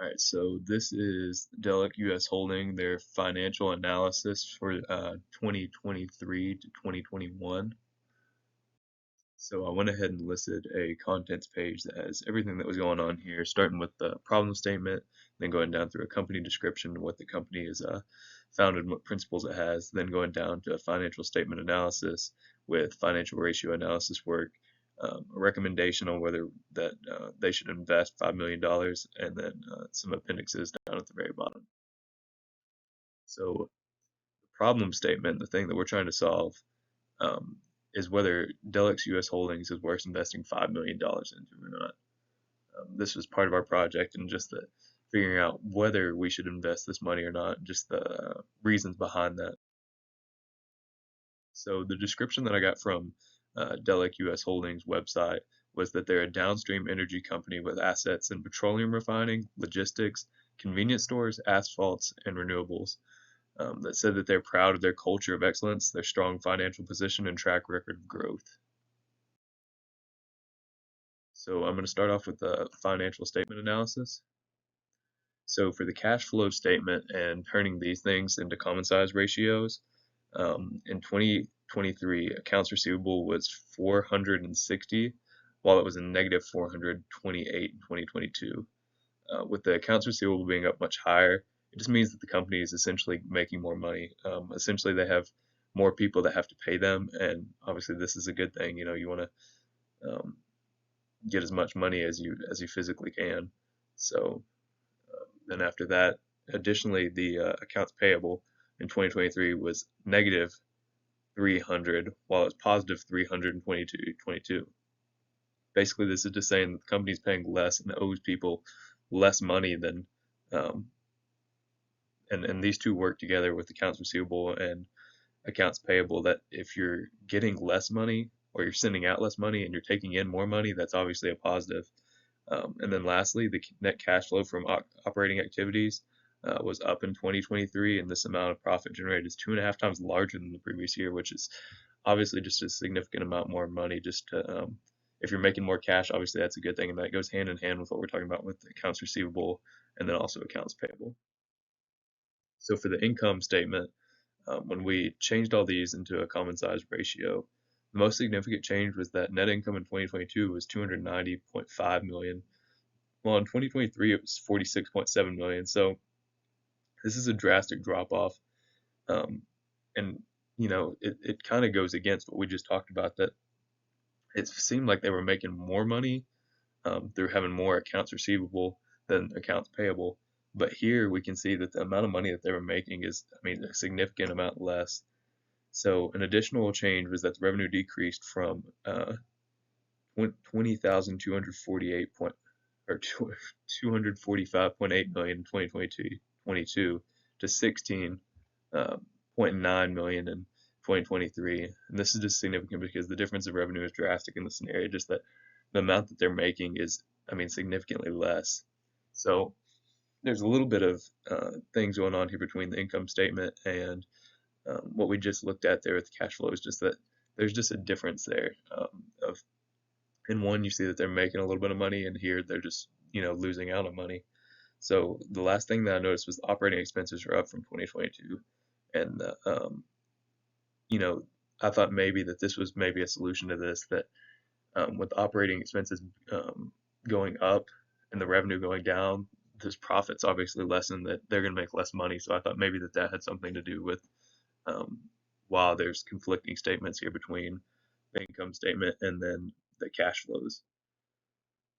All right, so this is Delic US Holding, their financial analysis for 2023 to 2021. So I went ahead and listed a contents page that has everything that was going on here, starting with the problem statement, then going down through a company description, what the company is founded, what principles it has, then going down to a financial statement analysis with financial ratio analysis work, a recommendation on whether that they should invest $5 million, and then some appendixes down at the very bottom. So the problem statement, the thing that we're trying to solve, um, is whether Deluxe US Holdings is worth investing $5 million into or not. This was part of our project and just the figuring out whether we should invest this money or not, just the reasons behind that. So the description that I got from Delek US Holdings website was that they're a downstream energy company with assets in petroleum refining, logistics, convenience stores, asphalts, and renewables. That said that they're proud of their culture of excellence, their strong financial position, and track record of growth. So I'm going to start off with the financial statement analysis. So for the cash flow statement and turning these things into common size ratios, in 2023, accounts receivable was 460, while it was a negative 428 in 2022. With the accounts receivable being up much higher, it just means that the company is essentially making more money. Essentially, they have more people that have to pay them, and obviously, this is a good thing. You know, you want to get as much money as you physically can. So then after that, additionally, the accounts payable in 2023 was negative 300, while it was positive 322. Basically, this is just saying that the company's paying less and owes people less money than, um, and these two work together with accounts receivable and accounts payable. That if you're getting less money or you're sending out less money and you're taking in more money, that's obviously a positive. And then lastly, the net cash flow from operating activities was up in 2023, and this amount of profit generated is 2.5 times larger than the previous year, which is obviously just a significant amount more money. Just to, if you're making more cash, obviously that's a good thing, and that goes hand in hand with what we're talking about with accounts receivable and then also accounts payable. So for the income statement, when we changed all these into a common size ratio, the most significant change was that net income in 2022 was 290.5 million. Well, in 2023 it was 46.7 million. So this is a drastic drop off, um, and it kind of goes against what we just talked about. That it seemed like they were making more money through having more accounts receivable than accounts payable. But here we can see that the amount of money that they were making is, I mean, a significant amount less. So an additional change was that the revenue decreased from 20,248 point or 245.8 million in 2022 to 16.9 million in 2023. And this is just significant because the difference of revenue is drastic in this scenario. Just that the amount that they're making is, I mean, significantly less. So there's a little bit of things going on here between the income statement and what we just looked at there with the cash flow. Is just that there's just a difference there of in one you see that they're making a little bit of money, and here they're just losing out on money. So the last thing that I noticed was the operating expenses are up from 2022, and you know I thought maybe that this was maybe a solution to this, that with operating expenses going up and the revenue going down, this profits obviously lessen, that they're going to make less money. So I thought maybe that had something to do with um, while there's conflicting statements here between the income statement and then the cash flows.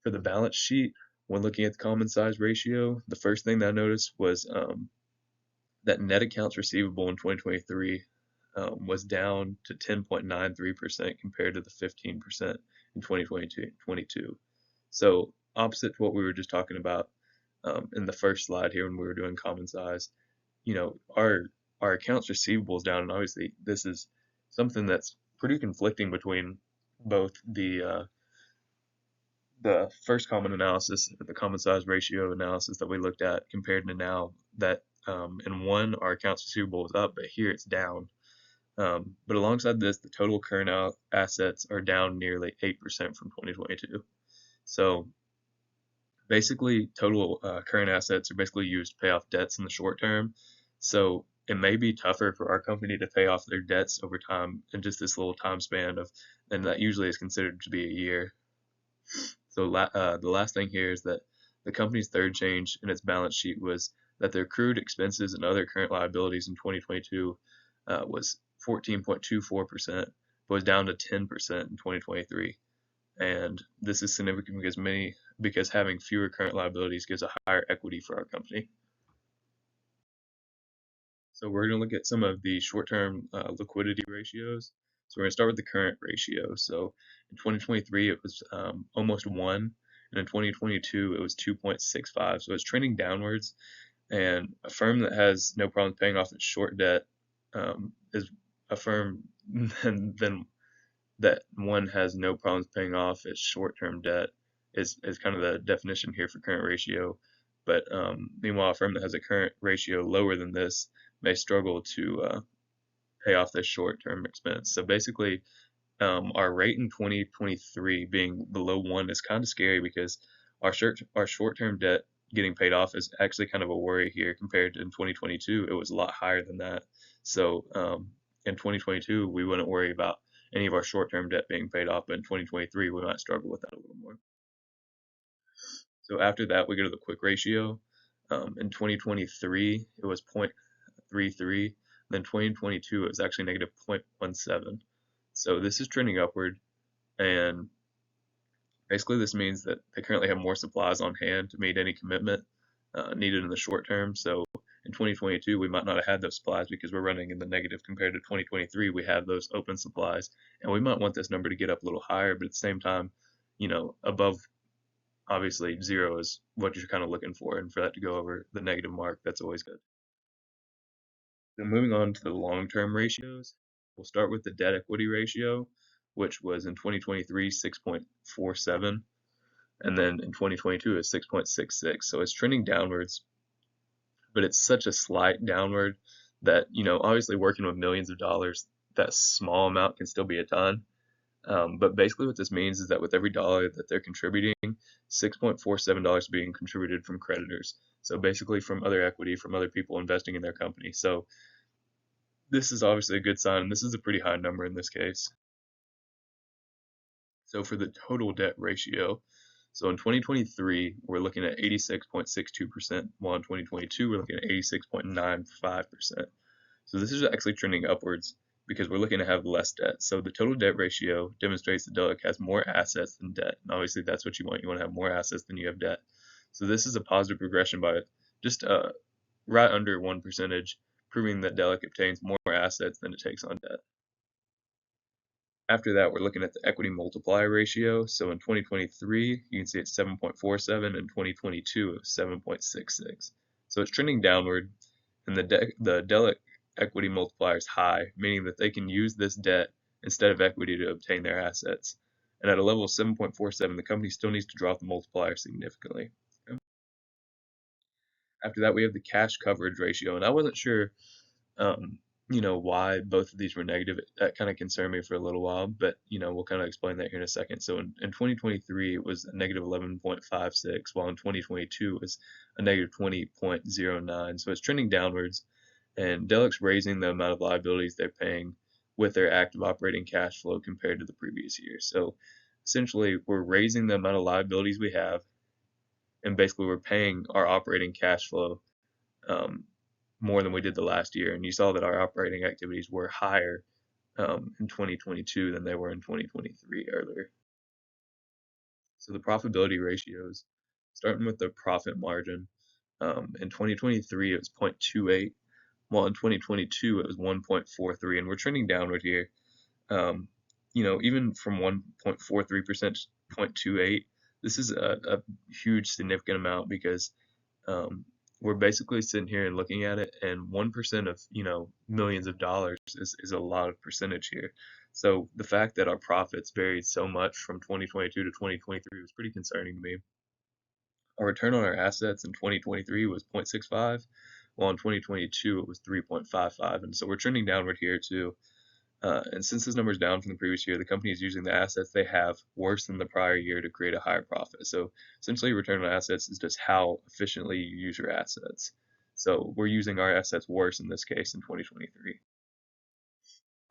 For the balance sheet, when looking at the common size ratio, the first thing that I noticed was that net accounts receivable in 2023 was down to 10.93% compared to the 15% in 2022. So opposite to what we were just talking about in the first slide here when we were doing common size, our accounts receivable is down, and obviously this is something that's pretty conflicting between both the first common analysis, the common size ratio analysis that we looked at, compared to now that in one our accounts receivable is up, but here it's down. But alongside this, the total current assets are down nearly 8% from 2022. So Basically, total current assets are basically used to pay off debts in the short term. So it may be tougher for our company to pay off their debts over time in just this little time span of, and that usually is considered to be a year. So the last thing here is that the company's third change in its balance sheet was that their accrued expenses and other current liabilities in 2022 was 14.24%, but was down to 10% in 2023. And this is significant because having fewer current liabilities gives a higher equity for our company. So we're going to look at some of the short-term liquidity ratios. So we're going to start with the current ratio. So in 2023, it was almost 1, and in 2022, it was 2.65. So it's trending downwards. And a firm that has no problem paying off its short debt is a firm than that one has no problems paying off its short-term debt is kind of the definition here for current ratio. But meanwhile, a firm that has a current ratio lower than this may struggle to pay off their short-term expense. So basically, our rate in 2023 being below 1 is kind of scary because our short-term debt getting paid off is actually kind of a worry here compared to in 2022. It was a lot higher than that. So in 2022, we wouldn't worry about any of our short-term debt being paid off, but in 2023, we might struggle with that a little more. So after that, we go to the quick ratio. In 2023, it was 0.33. Then 2022, it was actually negative 0.17. So this is trending upward, and basically this means that they currently have more supplies on hand to meet any commitment needed in the short term. So in 2022, we might not have had those supplies because we're running in the negative compared to 2023. We have those open supplies, and we might want this number to get up a little higher, but at the same time, above obviously 0 is what you're kind of looking for, and for that to go over the negative mark, that's always good. So moving on to the long-term ratios, we'll start with the debt equity ratio, which was in 2023 6.47, and then in 2022 is 6.66. So it's trending downwards, but it's such a slight downward that, obviously working with millions of dollars, that small amount can still be a ton. But basically what this means is that with every dollar that they're contributing, $6.47 being contributed from creditors. So basically from other equity, from other people investing in their company. So this is obviously a good sign. This is a pretty high number in this case. So for the total debt ratio, so in 2023, we're looking at 86.62%, while in 2022, we're looking at 86.95%. So this is actually trending upwards because we're looking to have less debt. So the total debt ratio demonstrates that Delic has more assets than debt. And obviously, that's what you want. You want to have more assets than you have debt. So this is a positive progression by just right under 1%, proving that Delic obtains more assets than it takes on debt. After that, we're looking at the equity multiplier ratio. So in 2023, you can see it's 7.47, and 2022 it's 7.66. So it's trending downward, and the Delic equity multiplier is high, meaning that they can use this debt instead of equity to obtain their assets. And at a level of 7.47, the company still needs to drop the multiplier significantly. Okay. After that, we have the cash coverage ratio, and I wasn't sure why both of these were negative. That kind of concerned me for a little while, but we'll kind of explain that here in a second. So in 2023, it was a negative 11.56, while in 2022 it was a negative 20.09. So it's trending downwards, and Delic's raising the amount of liabilities they're paying with their active operating cash flow compared to the previous year. So essentially, we're raising the amount of liabilities we have, and basically we're paying our operating cash flow more than we did the last year. And you saw that our operating activities were higher in 2022 than they were in 2023 earlier. So the profitability ratios, starting with the profit margin, in 2023 it was 0.28, while in 2022 it was 1.43, and we're trending downward here. Even from 1.43% to 0.28, this is a huge significant amount because we're basically sitting here and looking at it, and 1% of millions of dollars is a lot of percentage here. So the fact that our profits varied so much from 2022 to 2023 was pretty concerning to me. Our return on our assets in 2023 was 0.65, while in 2022 it was 3.55, and so we're trending downward here too. And since this number is down from the previous year, the company is using the assets they have worse than the prior year to create a higher profit. So essentially, return on assets is just how efficiently you use your assets. So we're using our assets worse in this case in 2023.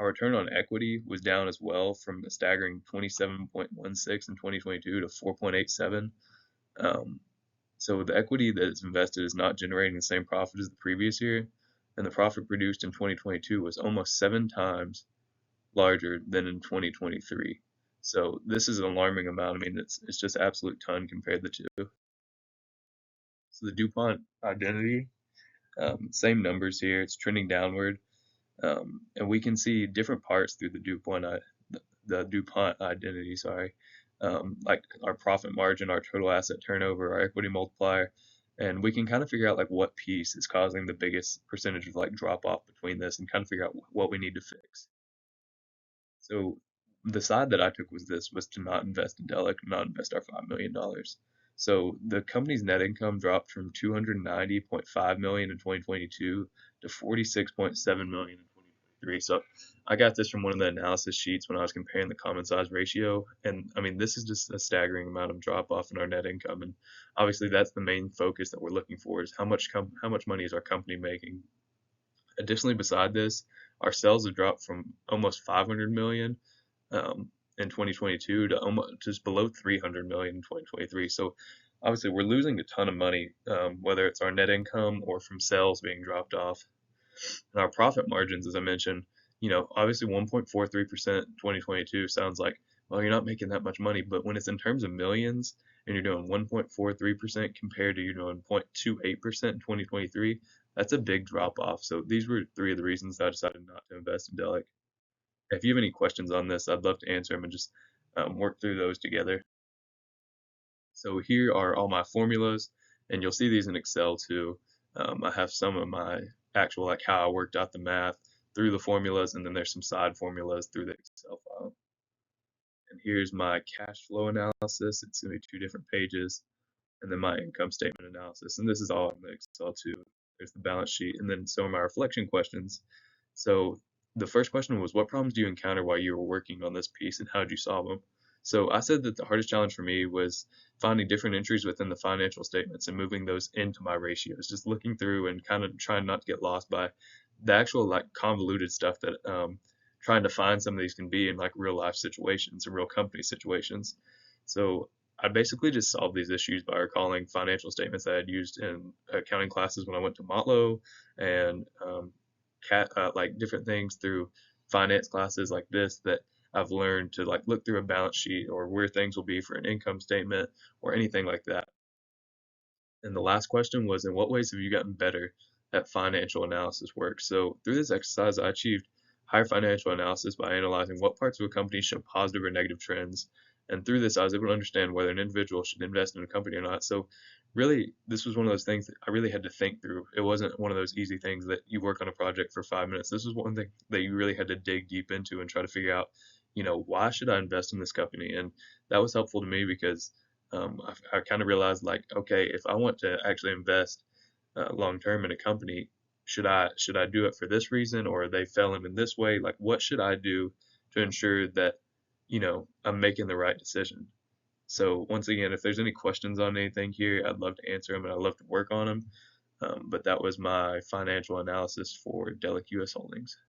Our return on equity was down as well from a staggering 27.16 in 2022 to 4.87. Um, so the equity that is invested is not generating the same profit as the previous year, and the profit produced in 2022 was almost 7 times larger than in 2023. So this is an alarming amount. I mean, it's just absolute ton compared the two. So the DuPont identity, same numbers here. It's trending downward, and we can see different parts through the DuPont identity. Sorry, like our profit margin, our total asset turnover, our equity multiplier, and we can kind of figure out like what piece is causing the biggest percentage of like drop off between this, and kind of figure out what we need to fix. So the side that I took was to not invest in Delic, not invest our $5 million. So the company's net income dropped from 290.5 million in 2022 to 46.7 million in 2023. So I got this from one of the analysis sheets when I was comparing the common size ratio, and I mean this is just a staggering amount of drop off in our net income, and obviously that's the main focus that we're looking for is how much money is our company making. Additionally, beside this, our sales have dropped from almost 500 million in 2022 to almost just below 300 million in 2023. So obviously, we're losing a ton of money, whether it's our net income or from sales being dropped off. And our profit margins, as I mentioned, obviously 1.43% in 2022 sounds like, well, you're not making that much money. But when it's in terms of millions and you're doing 1.43% compared to you're doing 0.28% in 2023, that's a big drop off. So these were three of the reasons I decided not to invest in Delic. If you have any questions on this, I'd love to answer them and just work through those together. So here are all my formulas, and you'll see these in Excel too. I have some of my actual, like how I worked out the math through the formulas, and then there's some side formulas through the Excel file. And here's my cash flow analysis. It's going to be 2 different pages, and then my income statement analysis. And this is all in the Excel too. There's the balance sheet, and then some of my reflection questions. So the first question was, what problems do you encounter while you were working on this piece, and how did you solve them? So I said that the hardest challenge for me was finding different entries within the financial statements and moving those into my ratios, just looking through and kind of trying not to get lost by the actual like convoluted stuff that trying to find some of these can be in like real life situations and real company situations. So I basically just solved these issues by recalling financial statements that I had used in accounting classes when I went to Motlow, and like different things through finance classes like this that I've learned to like look through a balance sheet or where things will be for an income statement or anything like that. And the last question was, in what ways have you gotten better at financial analysis work? So through this exercise, I achieved higher financial analysis by analyzing what parts of a company show positive or negative trends. And through this, I was able to understand whether an individual should invest in a company or not. So really, this was one of those things that I really had to think through. It wasn't one of those easy things that you work on a project for 5 minutes. This was one thing that you really had to dig deep into and try to figure out, why should I invest in this company? And that was helpful to me because I kind of realized like, okay, if I want to actually invest long term in a company, should I do it for this reason, or are they failing in this way? Like, what should I do to ensure that I'm making the right decision? So once again, if there's any questions on anything here, I'd love to answer them and I'd love to work on them. But that was my financial analysis for Delic US Holdings.